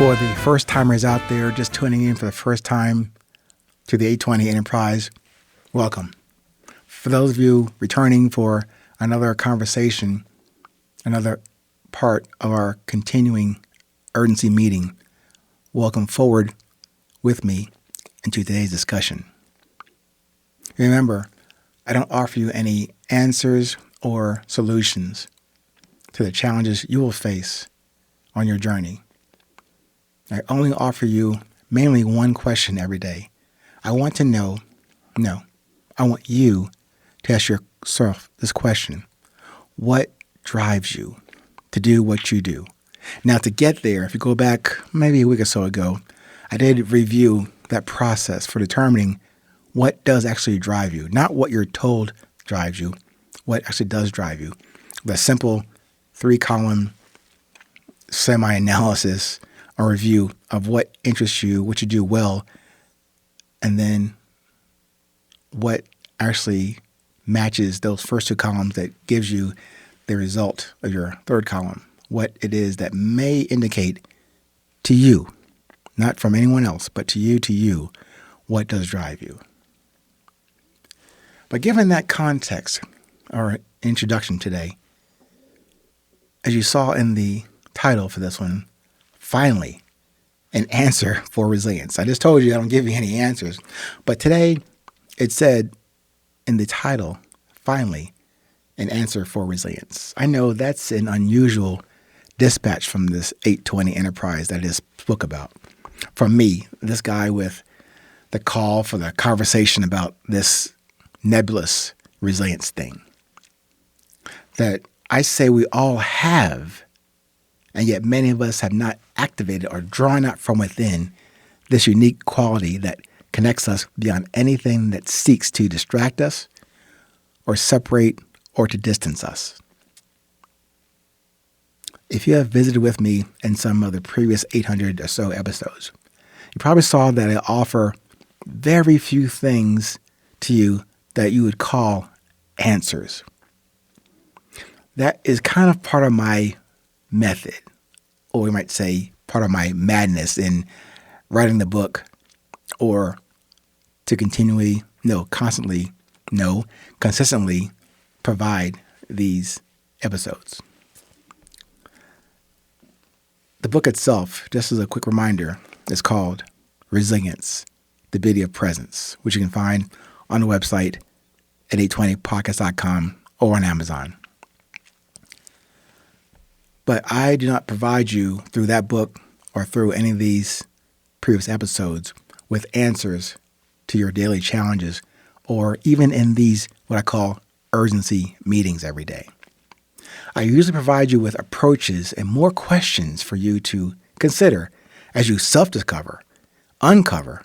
For the first timers out there just tuning in for the first time to the 820 Enterprise, welcome. For those of you returning for another conversation, another part of our continuing urgency meeting, welcome forward with me into today's discussion. Remember, I don't offer you any answers or solutions to the challenges you will face on your journey. I only offer you mainly one question every day. I want to know, I want you to ask yourself this question. What drives you to do what you do? Now, to get there, if you go back maybe a week or so ago, I did review that process for determining what does actually drive you, not what you're told drives you, what actually does drive you. The simple 3-column semi-analysis or review of what interests you, what you do well, and then what actually matches those first 2 columns that gives you the result of your 3rd column, what it is that may indicate to you, not from anyone else, but to you, what does drive you. But given that context or introduction today, as you saw in the title for this one, finally, an answer for resilience. I just told you I don't give you any answers, but today it said in the title, finally, an answer for resilience. I know that's an unusual dispatch from this 820 Enterprise that I just spoke about. From me, this guy with the call for the conversation about this nebulous resilience thing that I say we all have, and yet many of us have not activated or drawn out from within this unique quality that connects us beyond anything that seeks to distract us or separate or to distance us. If you have visited with me in some of the previous 800 or so episodes, you probably saw that I offer very few things to you that you would call answers. That is kind of part of my method, or we might say part of my madness in writing the book, or to consistently provide these episodes. The book itself, just as a quick reminder, is called Resilience, the Beauty of Presence, which you can find on the website at 820podcast.com or on Amazon. But I do not provide you through that book or through any of these previous episodes with answers to your daily challenges or even in these what I call urgency meetings every day. I usually provide you with approaches and more questions for you to consider as you self-discover, uncover,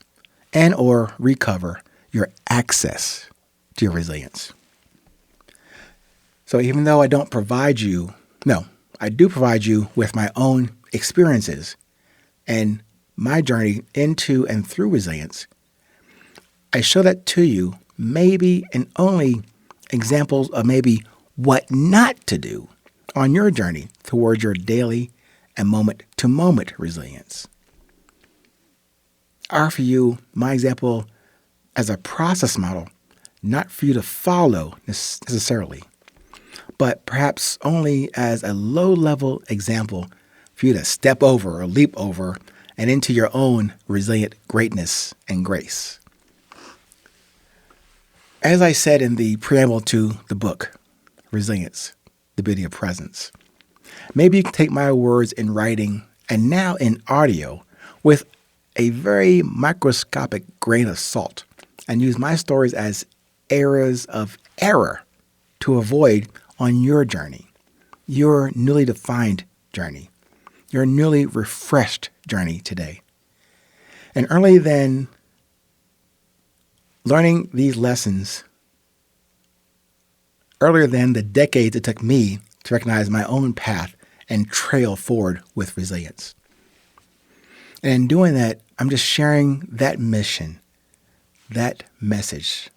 and or recover your access to your resilience. So even though I don't provide you, I do provide you with my own experiences and my journey into and through resilience. I show that to you maybe and only examples of maybe what not to do on your journey towards your daily and moment-to-moment resilience. I offer you my example as a process model, not for you to follow necessarily, but perhaps only as a low-level example for you to step over or leap over and into your own resilient greatness and grace. As I said in the preamble to the book, Resilience, the Beauty of Presence, maybe you can take my words in writing and now in audio with a very microscopic grain of salt and use my stories as areas of error to avoid on your journey, your newly defined journey, your newly refreshed journey today. And early then, learning these lessons, earlier than the decades it took me to recognize my own path and trail forward with resilience. And in doing that, I'm just sharing that mission, that message,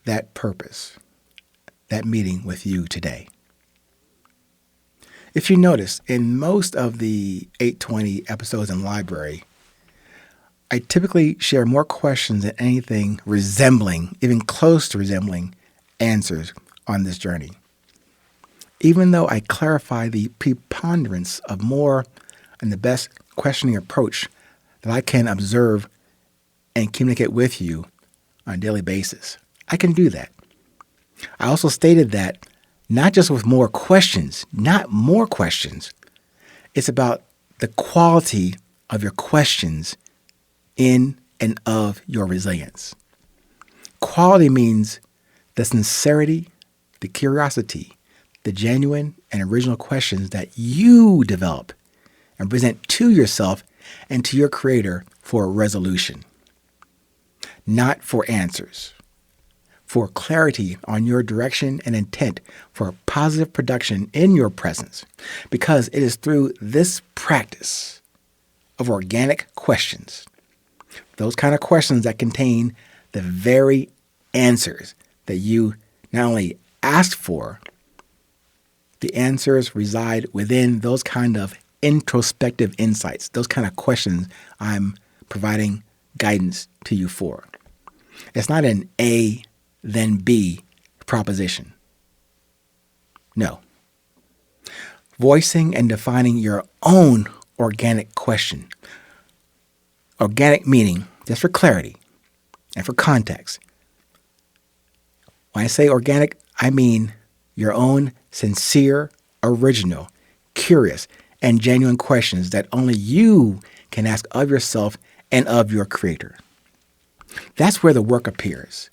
that purpose, that meeting with you today. If you notice, in most of the 820 episodes in library, I typically share more questions than anything resembling, even close to resembling, answers on this journey. Even though I clarify the preponderance of more and the best questioning approach that I can observe and communicate with you on a daily basis, I can do that. I also stated that not just with more questions, not more questions, it's about the quality of your questions in and of your resilience. Quality means the sincerity, the curiosity, the genuine and original questions that you develop and present to yourself and to your creator for a resolution, not for answers, for clarity on your direction and intent for positive production in your presence, because it is through this practice of organic questions, those kind of questions that contain the very answers that you not only asked for, the answers reside within those kind of introspective insights, those kind of questions I'm providing guidance to you for. It's not an A, then B proposition. No. Voicing and defining your own organic question. Organic meaning, just for clarity and for context. When I say organic, I mean your own sincere, original, curious, and genuine questions that only you can ask of yourself and of your creator. That's where the work appears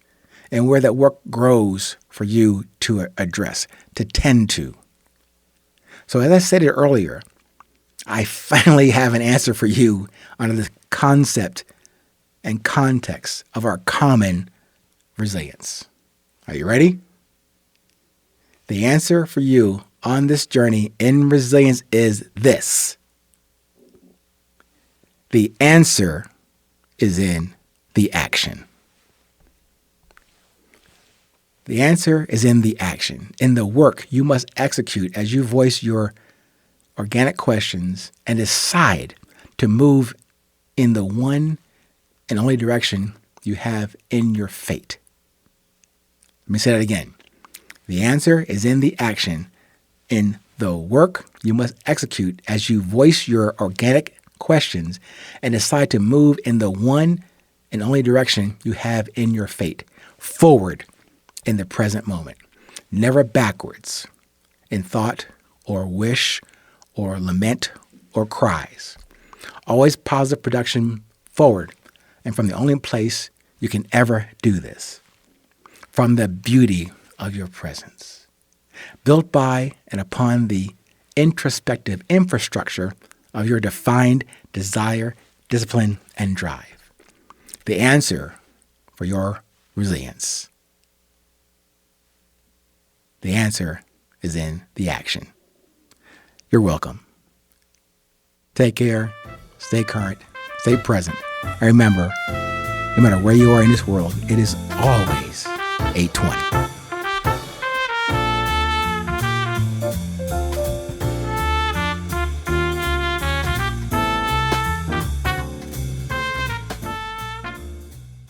and where that work grows for you to address, to tend to. So as I said it earlier, I finally have an answer for you under the concept and context of our common resilience. Are you ready? The answer for you on this journey in resilience is this. The answer is in the action. The answer is in the action, in the work you must execute as you voice your organic questions and decide to move in the one and only direction you have in your fate. Let me say that again. The answer is in the action, in the work you must execute as you voice your organic questions and decide to move in the one and only direction you have in your fate, forward in the present moment, never backwards in thought or wish or lament or cries. Always positive production forward, and from the only place you can ever do this, from the beauty of your presence, built by and upon the introspective infrastructure of your defined desire, discipline, and drive. The answer for your resilience. The answer is in the action. You're welcome. Take care, stay current, stay present, and remember, no matter where you are in this world, it is always 820.